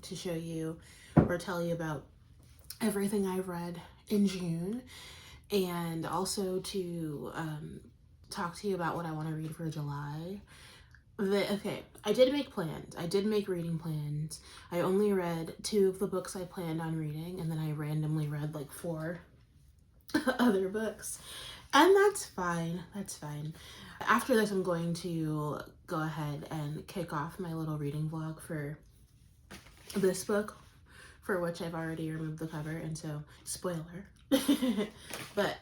to show you or tell you about everything I've read in June, and also to talk to you about what I want to read for July. Okay, I did make plans. I did make reading plans. I only read 2 of the books I planned on reading, and then I randomly read like 4 other books. And that's fine. That's fine. After this, I'm going to go ahead and kick off my little reading vlog for this book, for which I've already removed the cover, and so, spoiler. But,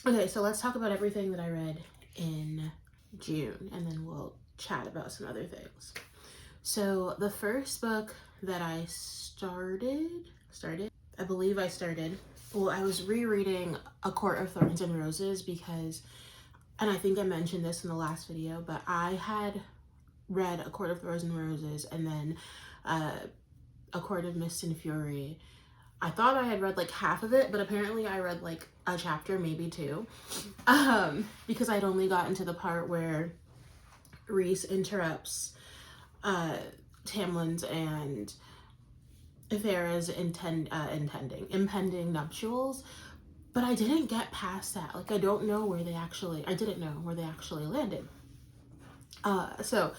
okay, so let's talk about everything that I read in June, and then we'll chat about some other things. So the first book that I started, well, I was rereading A Court of Thorns and Roses because, and I think I mentioned this in the last video, but I had read A Court of Thorns and Roses and then A Court of Mist and Fury. I thought I had read like half of it, but apparently I read like a chapter, maybe 2, because I'd only gotten to the part where Rhys interrupts Tamlin's and Farah's impending nuptials, but I didn't get past that. Like, I didn't know where they actually landed. So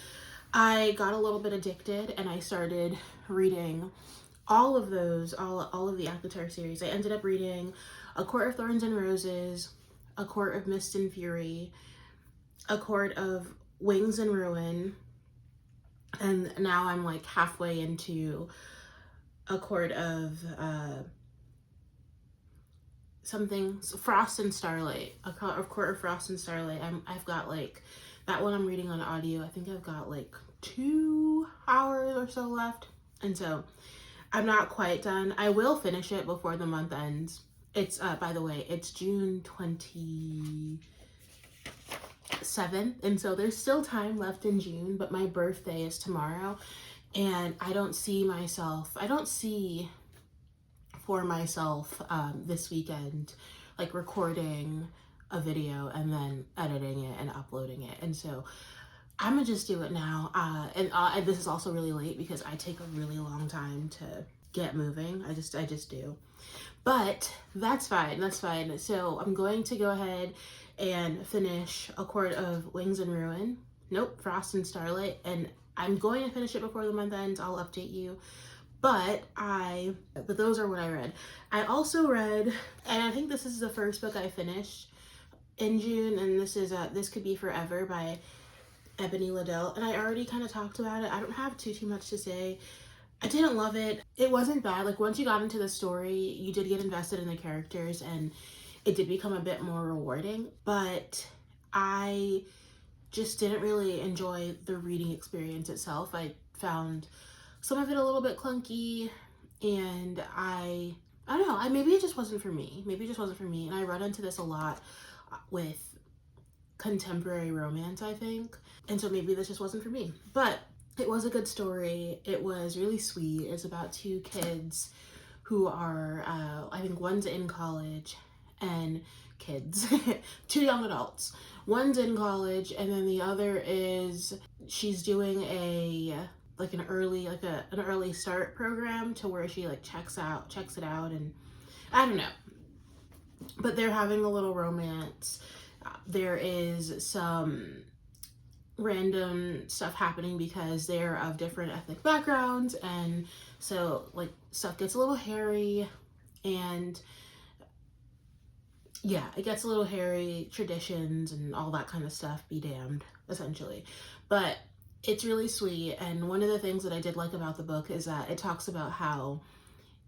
I got a little bit addicted and I started reading all of those, all of the ACOTAR series. I ended up reading A Court of Thorns and Roses, A Court of Mist and Fury, A Court of Wings and Ruin, and now I'm like halfway into A Court of something, Frost and Starlight, A Court of Frost and Starlight. I've got like, that one I'm reading on audio. I think I've got like 2 hours or so left, and so I'm not quite done. I will finish it before the month ends. It's, by the way, it's June 27th, and so there's still time left in June, but my birthday is tomorrow, and I don't see for myself this weekend, like recording a video and then editing it and uploading it, and so I'm gonna just do it now. And this is also really late because I take a really long time to get moving. I just do. But that's fine. That's fine. So I'm going to go ahead and finish A Court of Wings and Ruin. Nope, Frost and Starlight. And I'm going to finish it before the month ends. I'll update you. But those are what I read. I also read, and I think this is the first book I finished in June, and this is This Could Be Forever by Ebony Liddell, and I already kind of talked about it. I don't have too much to say. I didn't love it. It wasn't bad. Like, once you got into the story, you did get invested in the characters, and it did become a bit more rewarding, but I just didn't really enjoy the reading experience itself. I found some of it a little bit clunky, and I don't know, maybe it just wasn't for me. And I run into this a lot with contemporary romance, I think, and so maybe this just wasn't for me. But it was a good story. It was really sweet. It's about 2 kids who are I think one's in college, and kids 2 young adults. One's in college, and then the other she's doing an early start program to where she like checks it out, and I don't know, but they're having a little romance. There is some random stuff happening because they're of different ethnic backgrounds, and so like stuff gets a little hairy, and yeah, it gets a little hairy, traditions and all that kind of stuff be damned, essentially. But it's really sweet, and one of the things that I did like about the book is that it talks about how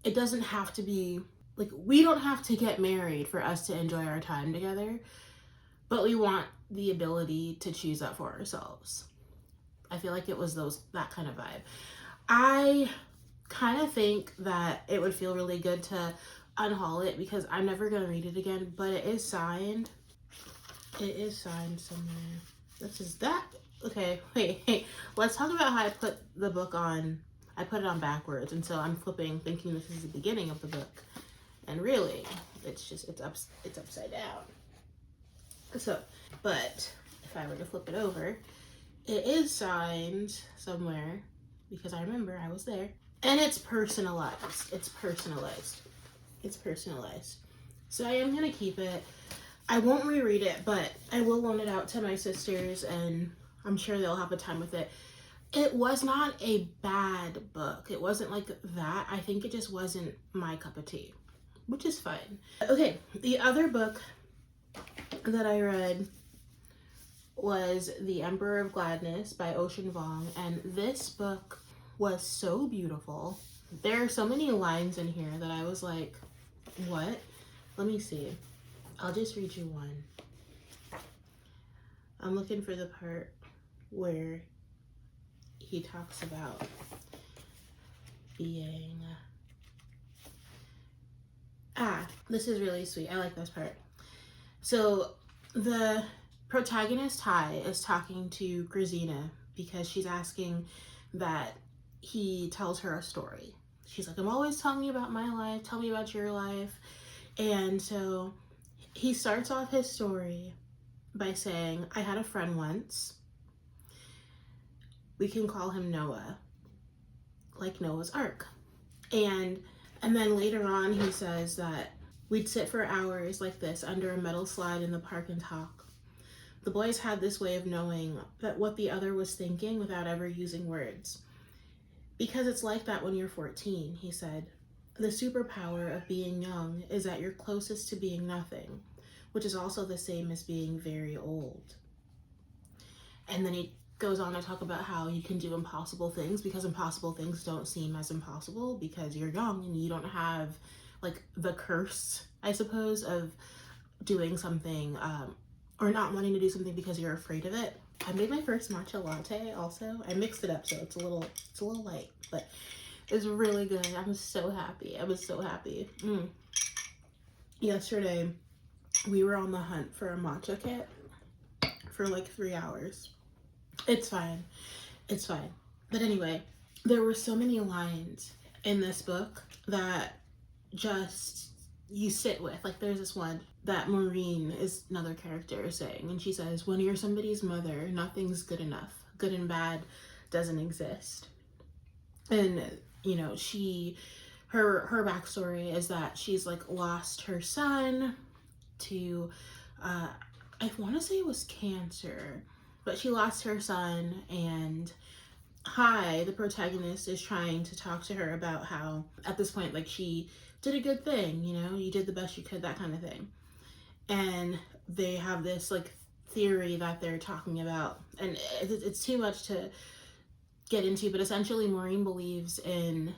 it doesn't have to be, like, we don't have to get married for us to enjoy our time together, but we want the ability to choose that for ourselves. I feel like it was that kind of vibe. I kind of think that it would feel really good to unhaul it because I'm never going to read it again, but it is signed. It is signed somewhere. This is that. Okay, wait. Let's talk about how I put the book on. I put it on backwards, and so I'm flipping thinking this is the beginning of the book. And really, it's upside down. So, but if I were to flip it over, it is signed somewhere because I remember I was there. And it's personalized. It's personalized. It's personalized. So I am going to keep it. I won't reread it, but I will loan it out to my sisters, and I'm sure they'll have a time with it. It was not a bad book. It wasn't like that. I think it just wasn't my cup of tea, which is fine. Okay, the other book that I read was The Emperor of Gladness by Ocean Vuong, and this book was so beautiful. There are so many lines in here that I was like, what? Let me see. I'll just read you one. I'm looking for the part where he talks about being... this is really sweet. I like this part. So the protagonist, Hai, is talking to Grisina because she's asking that he tells her a story. She's like, I'm always telling you about my life. Tell me about your life. And so he starts off his story by saying, I had a friend once. We can call him Noah, like Noah's Ark. And then later on, he says that we'd sit for hours like this under a metal slide in the park and talk. The boys had this way of knowing that what the other was thinking without ever using words. Because it's like that when you're 14, he said. The superpower of being young is that you're closest to being nothing, which is also the same as being very old. And then he goes on to talk about how you can do impossible things because impossible things don't seem as impossible because you're young and you don't have like the curse, I suppose, of doing something or not wanting to do something because you're afraid of it. I made my first matcha latte also. I mixed it up so it's a little light, but it's really good. I'm so happy. I was so happy. Yesterday we were on the hunt for a matcha kit for like 3 hours. It's fine. It's fine. But anyway, there were so many lines in this book that just you sit with. Like there's this one that Maureen is another character saying, and she says, when you're somebody's mother, nothing's good enough. Good and bad doesn't exist. And you know, her backstory is that she's like lost her son to I want to say it was cancer, but she lost her son, and Hai, the protagonist, is trying to talk to her about how at this point, like, she did a good thing, you know, you did the best you could, that kind of thing. And they have this like theory that they're talking about, and it's too much to get into, but essentially Maureen believes in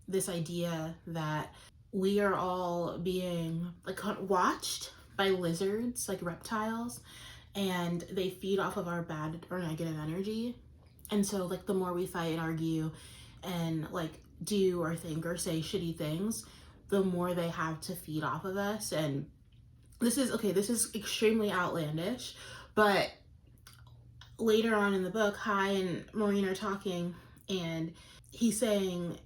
this idea that we are all being like watched by lizards, like reptiles, and they feed off of our bad or negative energy. And so like the more we fight and argue and like do or think or say shitty things, the more they have to feed off of us. And this is extremely outlandish, but later on in the book, Hai and Maureen are talking, and he's saying,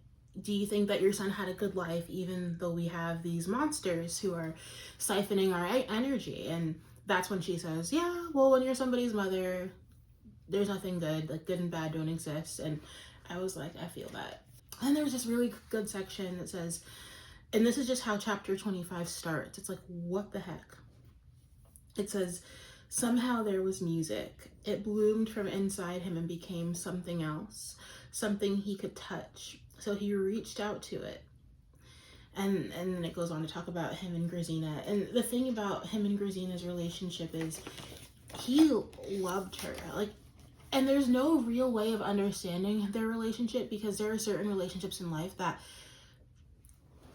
do you think that your son had a good life even though we have these monsters who are siphoning our energy? And that's when she says, yeah, well, when you're somebody's mother, there's nothing good, like good and bad don't exist. And I was like, I feel that. And there's this really good section that says, and this is just how chapter 25 starts. It's like, what the heck? It says, somehow there was music. It bloomed from inside him and became something else, something he could touch. So he reached out to it. And then it goes on to talk about him and Grisina. And the thing about him and Grisina's relationship is he loved her. Like, and there's no real way of understanding their relationship, because there are certain relationships in life that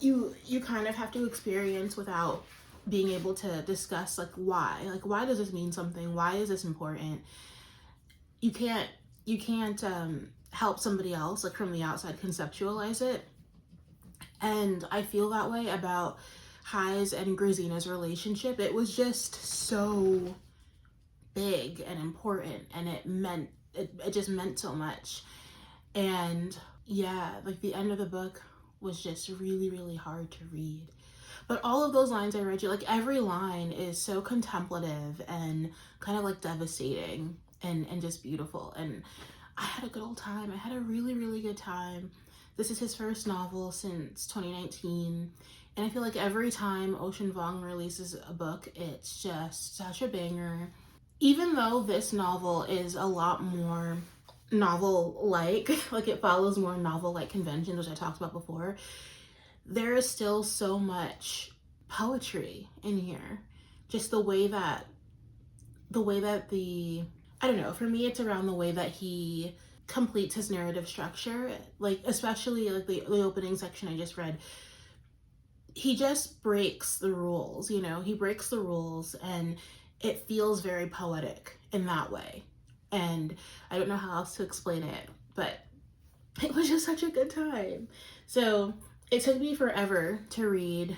you kind of have to experience without being able to discuss like why does this mean something? Why is this important? You can't help somebody else like from the outside conceptualize it. And I feel that way about Hai's and Grisina's relationship. It was just so big and important, and it just meant so much. And yeah, like the end of the book was just really, really hard to read. But all of those lines I read you, like every line is so contemplative and kind of like devastating and just beautiful. And I had a good old time. I had a really, really good time. This is his first novel since 2019. And I feel like every time Ocean Vuong releases a book, it's just such a banger. Even though this novel is a lot more novel-like, like it follows more novel-like conventions, which I talked about before, there is still so much poetry in here. Just the way that the I don't know, for me it's around the way that he completes his narrative structure, like especially like the opening section I just read. He just breaks the rules, you know, he breaks the rules, and it feels very poetic in that way. And I don't know how else to explain it, but it was just such a good time. So it took me forever to read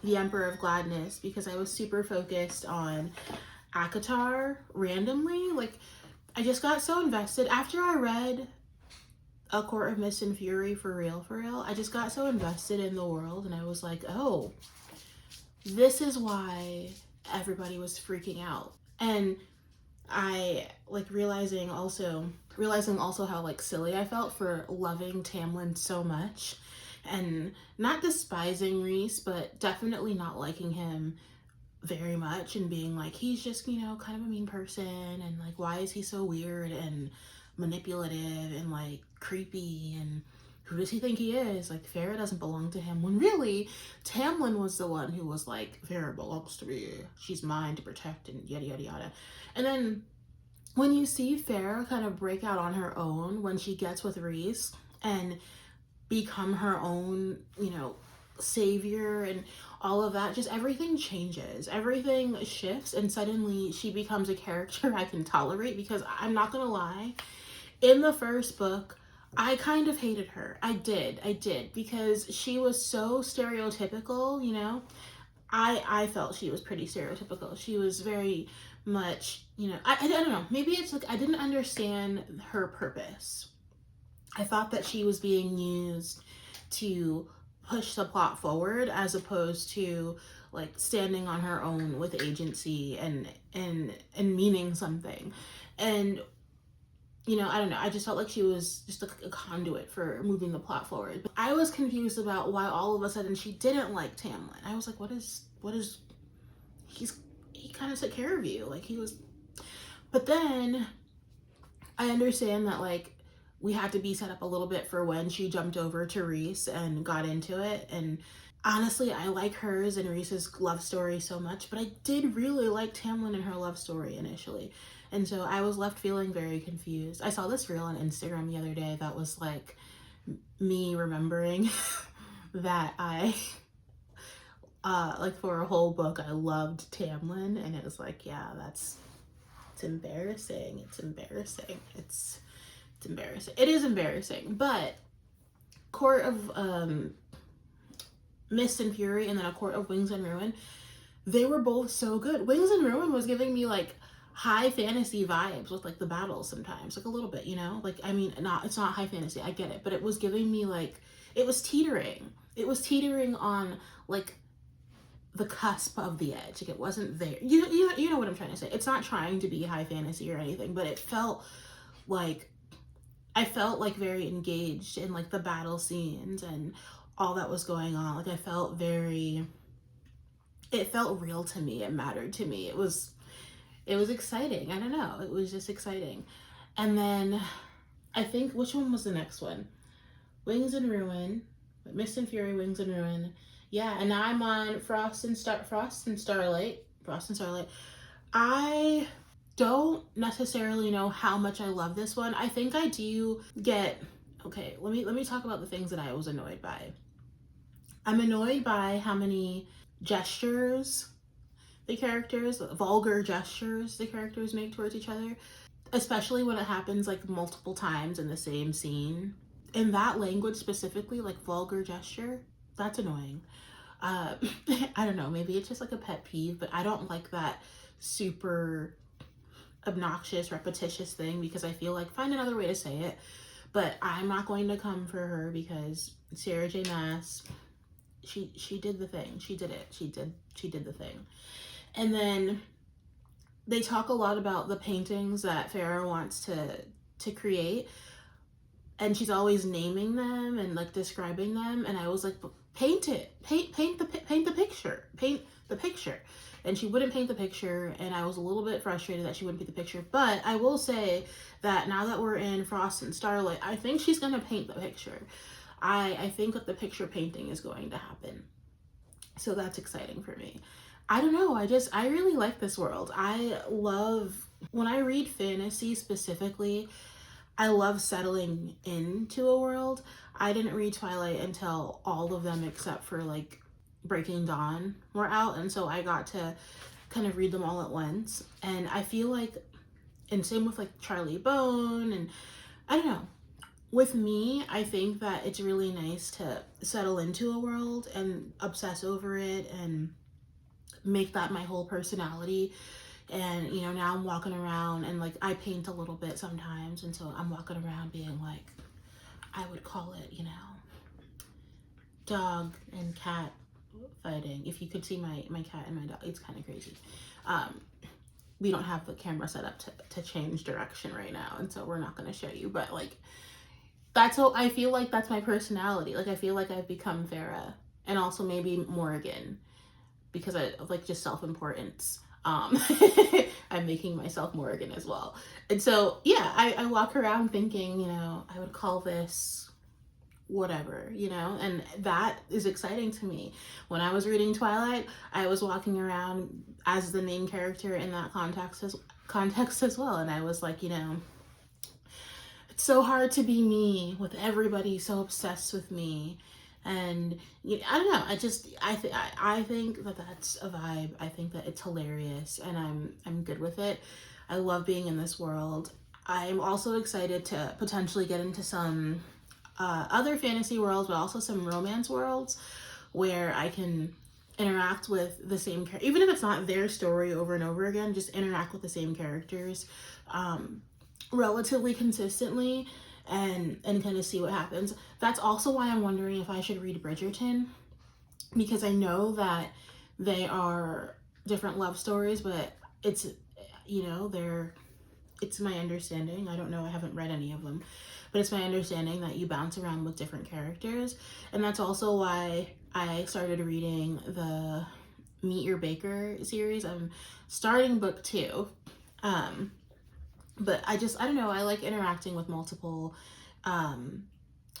The Emperor of Gladness because I was super focused on ACOTAR randomly. Like, I just got so invested. After I read A Court of Mist and Fury, for real, I just got so invested in the world, and I was like, oh, this is why everybody was freaking out. And I like realizing also how like silly I felt for loving Tamlin so much and not despising Rhys, but definitely not liking him very much and being like, he's just, you know, kind of a mean person, and like, why is he so weird and manipulative and like creepy, and who does he think he is? Like, Farrah doesn't belong to him, when really Tamlin was the one who was like, Farrah belongs to me, she's mine to protect, and yada yada yada. And then when you see Farrah kind of break out on her own when she gets with Rhys and become her own, you know, savior and all of that, just everything changes, everything shifts, and suddenly she becomes a character I can tolerate. Because I'm not gonna lie, in the first book I kind of hated her. I did, because she was so stereotypical, you know. I felt she was pretty stereotypical. She was very much, you know, I don't know, maybe it's like I didn't understand her purpose. I thought that she was being used to push the plot forward as opposed to like standing on her own with agency and meaning something. And you know, I don't know, I just felt like she was just a conduit for moving the plot forward. But I was confused about why all of a sudden she didn't like Tamlin. I was like, what is he kind of took care of you, like he was. But then I understand that like we had to be set up a little bit for when she jumped over to Rhys and got into it. And honestly, I like hers and Rhys's love story so much, but I did really like Tamlin and her love story initially. And so I was left feeling very confused. I saw this reel on Instagram the other day that was like me remembering that I like for a whole book I loved Tamlin, and it was like, yeah, it's embarrassing. It's embarrassing. It's embarrassing. It is embarrassing. But Court of Mist and Fury and then A Court of Wings and Ruin, they were both so good. Wings and Ruin was giving me like high fantasy vibes with like the battles sometimes, like a little bit, you know, like, I mean, it's not high fantasy, I get it, but it was giving me like, it was teetering on like the cusp of the edge. Like, it wasn't there. You know what I'm trying to say. It's not trying to be high fantasy or anything, but it felt like, I felt like very engaged in like the battle scenes and all that was going on. Like, it felt real to me. It mattered to me. It was exciting. I don't know. It was just exciting. And then I think, which one was the next one? Wings and Ruin, Mist and Fury, Wings and Ruin. Yeah, and now I'm on Frost and Starlight. I don't necessarily know how much I love this one. I think I do get, okay, let me talk about the things that I was annoyed by. I'm annoyed by how many gestures vulgar gestures the characters make towards each other, especially when it happens like multiple times in the same scene. In that language specifically, like vulgar gesture, that's annoying. I don't know, maybe it's just like a pet peeve, but I don't like that super obnoxious, repetitious thing, because I feel like, find another way to say it. But I'm not going to come for her because Sarah J Maas, she did the thing. She did it. She did the thing. And then they talk a lot about the paintings that Farrah wants to create. and she's always naming them and like describing them, and I was like, paint it, paint the picture. And she wouldn't paint the picture, and I was a little bit frustrated that she wouldn't paint the picture. But I will say that now that we're in Frost and Starlight, I think she's gonna paint the picture. I think that the picture painting is going to happen, so that's exciting for me. I don't know, I really like this world. I love, when I read fantasy specifically, I love settling into a world. I didn't read Twilight until all of them except for like Breaking Dawn were out, and so I got to kind of read them all at once. And I feel like, and same with like Charlie Bone, and I don't know, with me, I think that it's really nice to settle into a world and obsess over it and make that my whole personality. And you know, now I'm walking around and like I paint a little bit sometimes, and so I'm walking around being like, I would call it, you know, dog and cat fighting. If you could see my cat and my dog, it's kind of crazy. We don't have the camera set up to change direction right now, and so we're not going to show you, but like, that's how I feel like that's my personality. Like I feel like I've become Farah, and also maybe Morgan, because I like just self-importance. I'm making myself Morgan as well. And so yeah, I walk around thinking, you know, I would call this whatever, you know, and that is exciting to me. When I was reading Twilight, I was walking around as the main character in that context as well, and I was like, you know, it's so hard to be me with everybody so obsessed with me. And you know, I don't know, I think that that's a vibe. I think that it's hilarious, and I'm good with it. I love being in this world. I'm also excited to potentially get into some other fantasy worlds, but also some romance worlds where I can interact with the same character, even if it's not their story over and over again, just interact with the same characters relatively consistently and kind of see what happens. That's also why I'm wondering if I should read Bridgerton, because I know that they are different love stories, but it's, you know, it's my understanding, I don't know, I haven't read any of them, but it's my understanding that you bounce around with different characters. And that's also why I started reading the Meet Your Baker series. I'm starting book 2. But I don't know, I like interacting with multiple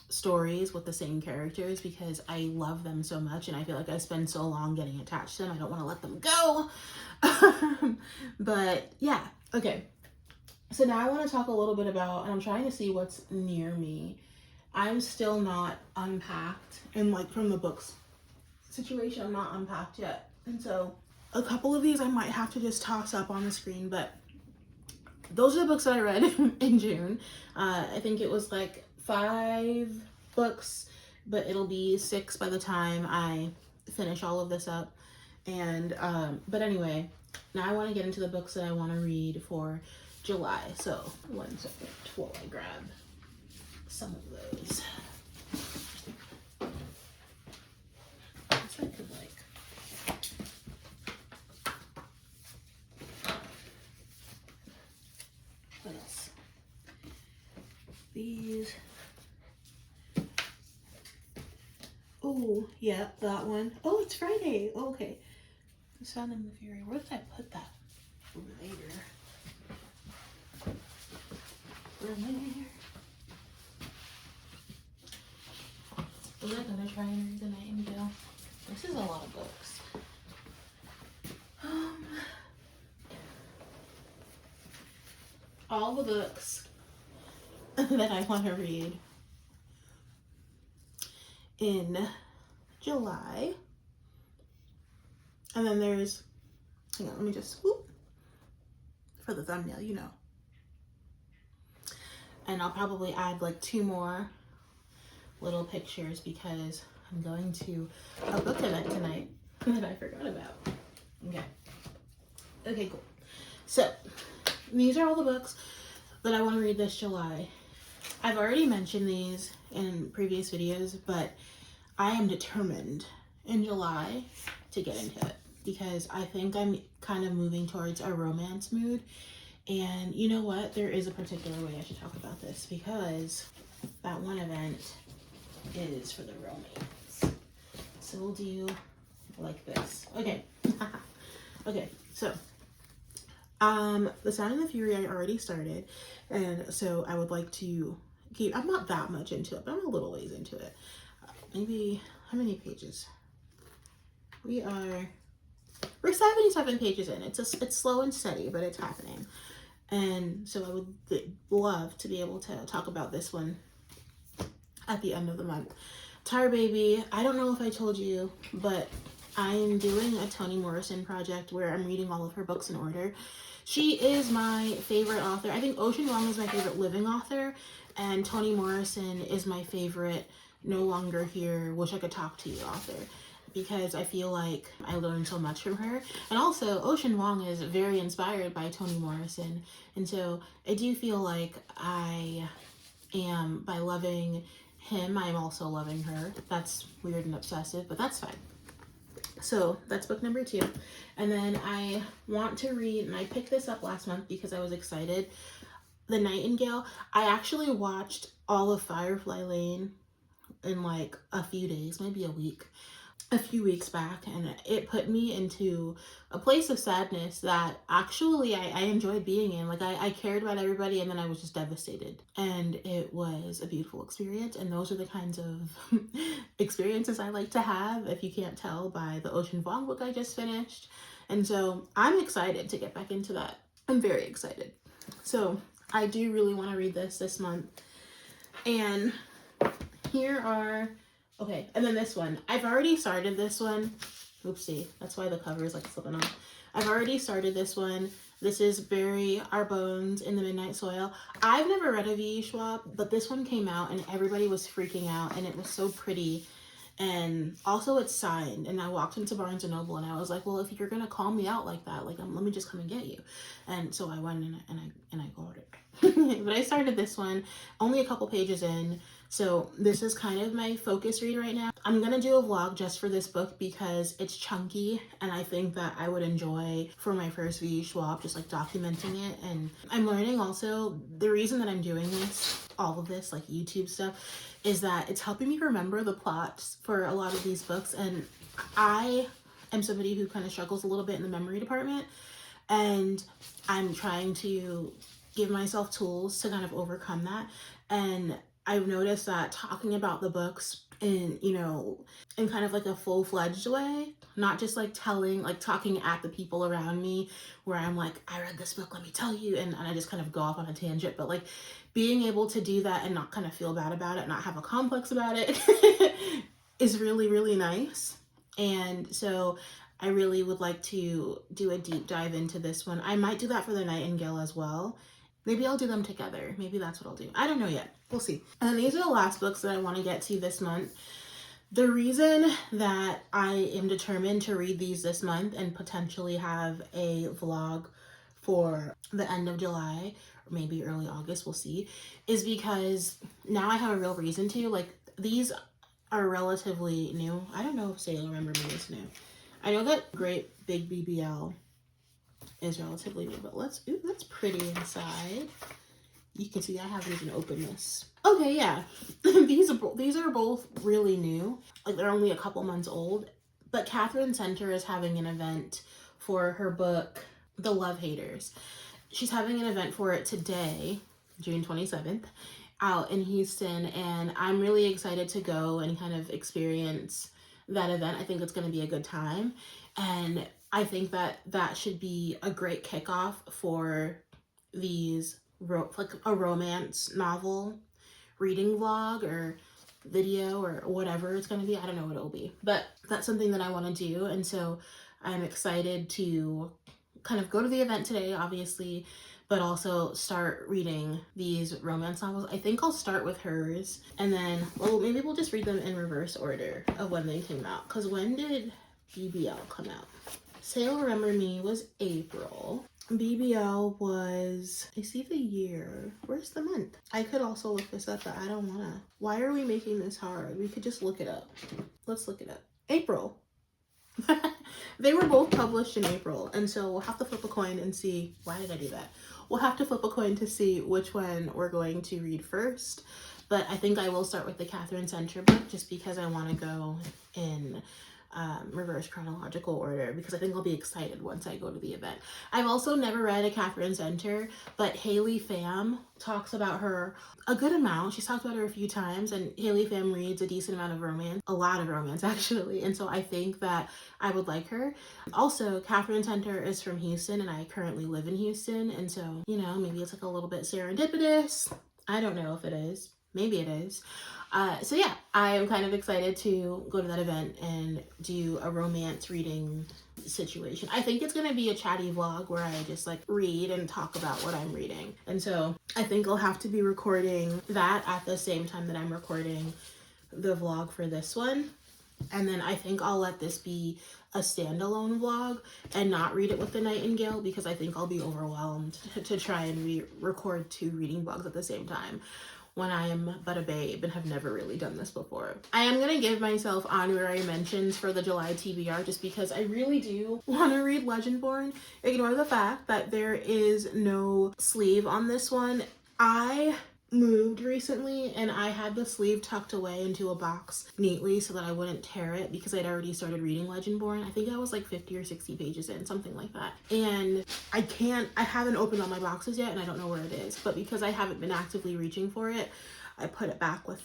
stories with the same characters because I love them so much, and I feel like I spend so long getting attached to them. I don't want to let them go. But yeah, okay. So now I want to talk a little bit about, and I'm trying to see what's near me. I'm still not unpacked, and like from the books situation, I'm not unpacked yet. And so a couple of these I might have to just toss up on the screen, but those are the books that I read in June. I think it was like 5 books, but it'll be 6 by the time I finish all of this up. And but anyway, now I want to get into the books that I want to read for July. So 1 second while I grab some of those. I guess I could like, what else? These. Oh, yeah, that one. Oh, it's Friday. Oh, okay. The Sound and the Fury. Where did I put that? Over there. Was I gonna try and read The Nightingale? This is a lot of books. All the books that I want to read in July. And then there's, hang on, let me just, whoop, for the thumbnail, you know. And I'll probably add like 2 more little pictures because I'm going to a book event tonight that I forgot about. Okay. Okay, cool. So these are all the books that I want to read this July. I've already mentioned these in previous videos, but I am determined in July to get into it because I think I'm kind of moving towards a romance mood. And you know what? There is a particular way I should talk about this because that one event is for the romance. So we'll do like this. Okay. Okay, so The Sound and the Fury I already started, and so I would like to keep, I'm not that much into it, but I'm a little ways into it. Maybe, how many pages? We're 77 pages in. It's slow and steady, but it's happening. And so I would love to be able to talk about this one at the end of the month. Tar Baby, I don't know if I told you, but I'm doing a Toni Morrison project where I'm reading all of her books in order. She is my favorite author. I think Ocean Vuong is my favorite living author, and Toni Morrison is my favorite no longer here, wish I could talk to you author, because I feel like I learned so much from her. And also, Ocean Vuong is very inspired by Toni Morrison, and so I do feel like I am, by loving him, I'm also loving her. That's weird and obsessive, but that's fine. So that's book number 2. And then I want to read, and I picked this up last month because I was excited, The Nightingale. I actually watched all of Firefly Lane in like a few days, maybe a week, a few weeks back, and it put me into a place of sadness that actually I enjoyed being in. Like I cared about everybody, and then I was just devastated, and it was a beautiful experience. And those are the kinds of experiences I like to have, if you can't tell by the Ocean Vuong book I just finished. And so I'm excited to get back into that. I'm very excited. So I do really want to read this month. And here are, okay, and then this one. I've already started this one. Oopsie, that's why the cover is like slipping off. I've already started this one. This is Bury Our Bones in the Midnight Soil. I've never read a V.E. Schwab, but this one came out and everybody was freaking out, and it was so pretty. And also it's signed, and I walked into Barnes & Noble and I was like, well, if you're gonna call me out like that, like let me just come and get you. And so I went and I got it. But I started this one, only a couple pages in. So this is kind of my focus read right now. I'm gonna do a vlog just for this book because it's chunky, and I think that I would enjoy for my first V.E. Schwab, just like documenting it. And I'm learning also, the reason that I'm doing this, all of this like YouTube stuff, is that it's helping me remember the plots for a lot of these books. And I am somebody who kind of struggles a little bit in the memory department, and I'm trying to give myself tools to kind of overcome that. And I've noticed that talking about the books in, you know, in kind of like a full-fledged way, not just like talking at the people around me where I'm like, I read this book, let me tell you, and I just kind of go off on a tangent, but like being able to do that and not kind of feel bad about it, not have a complex about it is really, really nice. And so I really would like to do a deep dive into this one. I might do that for The Nightingale as well. Maybe I'll do them together. Maybe that's what I'll do. I don't know yet. We'll see. And then these are the last books that I want to get to this month. The reason that I am determined to read these this month and potentially have a vlog for the end of July, or maybe early August, we'll see, is because now I have a real reason to. Like, these are relatively new. I don't know if Sailor Remember Me is new. I know that Great Big BBL is relatively new, but ooh, that's pretty inside. You can see I haven't even opened this. Okay, yeah. These are both really new. Like, they're only a couple months old. But Catherine Center is having an event for her book, The Love Haters. She's having an event for it today, June 27th, out in Houston, and I'm really excited to go and kind of experience that event. I think it's going to be a good time, and I think that that should be a great kickoff for these, like a romance novel reading vlog or video or whatever it's going to be. I don't know what it'll be, but that's something that I want to do. And so I'm excited to kind of go to the event today, obviously, but also start reading these romance novels. I think I'll start with hers, and then, well, maybe we'll just read them in reverse order of when they came out. Because when did BBL come out? Sailor Remember Me was April. BBL was, I see the year. Where's the month? I could also look this up, but I don't wanna. Why are we making this hard? We could just look it up. Let's look it up. April. They were both published in April, and so we'll have to flip a coin and see. Why did I do that? We'll have to flip a coin to see which one we're going to read first. But I think I will start with the Catherine Center book just because I want to go in reverse chronological order, because I think I'll be excited once I go to the event. I've also never read a Catherine Center, but Haley Pham talks about her a good amount. She's talked about her a few times, and Haley Pham reads a decent amount of romance, a lot of romance actually, and so I think that I would like her. Also, Catherine Center is from Houston, and I currently live in Houston, and so, you know, maybe it's like a little bit serendipitous. I don't know if it is. Maybe it is. So yeah, I am kind of excited to go to that event and do a romance reading situation. I think it's going to be a chatty vlog where I just like read and talk about what I'm reading. And so I think I'll have to be recording that at the same time that I'm recording the vlog for this one. And then I think I'll let this be a standalone vlog and not read it with the Nightingale, because I think I'll be overwhelmed to try and record 2 reading vlogs at the same time when I am but a babe and have never really done this before. I am going to give myself honorary mentions for the July TBR just because I really do want to read Legendborn. Ignore the fact that there is no sleeve on this one. I moved recently and I had the sleeve tucked away into a box neatly so that I wouldn't tear it, because I'd already started reading Legendborn. I think I was like 50 or 60 pages in, something like that. And I haven't opened all my boxes yet and I don't know where it is, but because I haven't been actively reaching for it, I put it back with,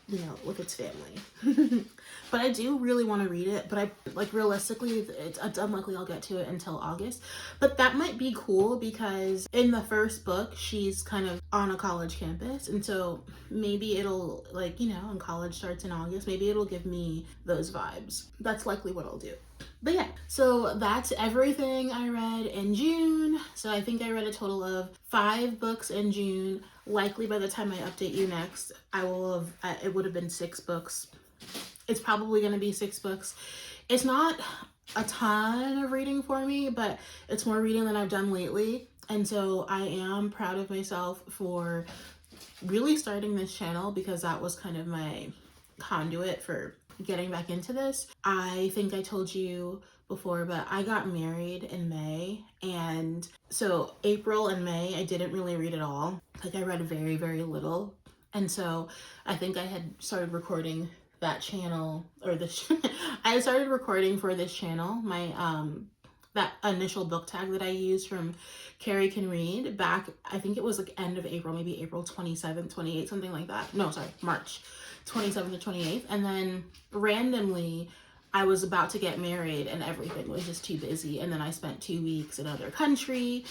you know, with its family. But I do really want to read it, but I like realistically it's unlikely I'll get to it until August. But that might be cool because in the first book she's kind of on a college campus, and so maybe it'll, like, you know, and college starts in August, maybe it'll give me those vibes. That's likely what I'll do. But yeah, so that's everything I read in June. So I think I read a total of 5 books in June. Likely by the time I update you next, I will have, it would have been 6 books. It's probably going to be 6 books. It's not a ton of reading for me, but it's more reading than I've done lately. And so I am proud of myself for really starting this channel, because that was kind of my conduit for getting back into this. I think I told you before, but I got married in May, and so April and May I didn't really read at all. Like I read very, very little. And so I think I had started recording that channel, or this I started recording for this channel my that initial book tag that I used from Carrie Can Read back, I think it was like end of April, maybe April 27th, 28th, something like that. No, sorry, March 27th to 28th. And then randomly I was about to get married and everything was just too busy. And then I spent 2 weeks in another country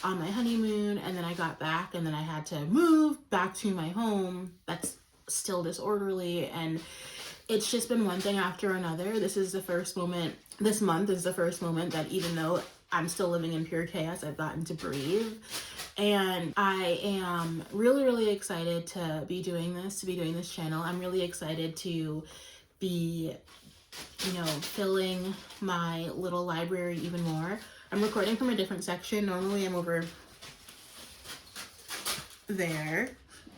on my honeymoon, and then I got back and then I had to move back to my home that's still disorderly, and it's just been one thing after another. This is the first moment, this month is the first moment that even though I'm still living in pure chaos, I've gotten to breathe. And I am really, really excited to be doing this channel. I'm really excited to be, you know, filling my little library even more. I'm recording from a different section. Normally I'm over there,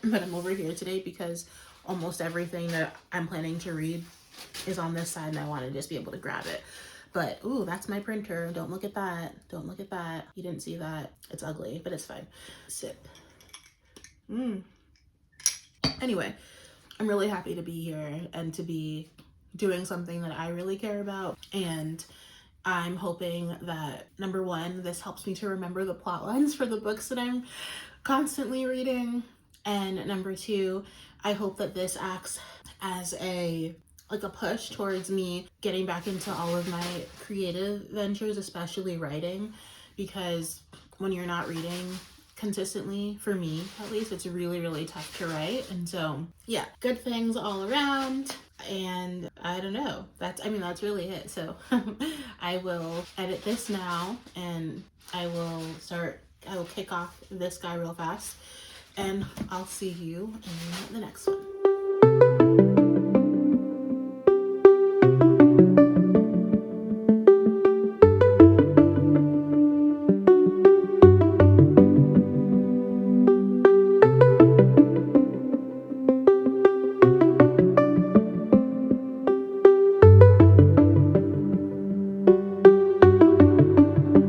but I'm over here today because almost everything that I'm planning to read is on this side and I want to just be able to grab it. But ooh, that's my printer. Don't look at that. Don't look at that. You didn't see that. It's ugly, but it's fine. Sip. Anyway, I'm really happy to be here and to be doing something that I really care about. And I'm hoping that, number one, this helps me to remember the plot lines for the books that I'm constantly reading. And number two, I hope that this acts as a push towards me getting back into all of my creative ventures, especially writing, because when you're not reading consistently, for me at least, it's really, really tough to write. And so yeah, good things all around. And I don't know, that's really it. So I will edit this now and I will kick off this guy real fast, and I'll see you in the next one.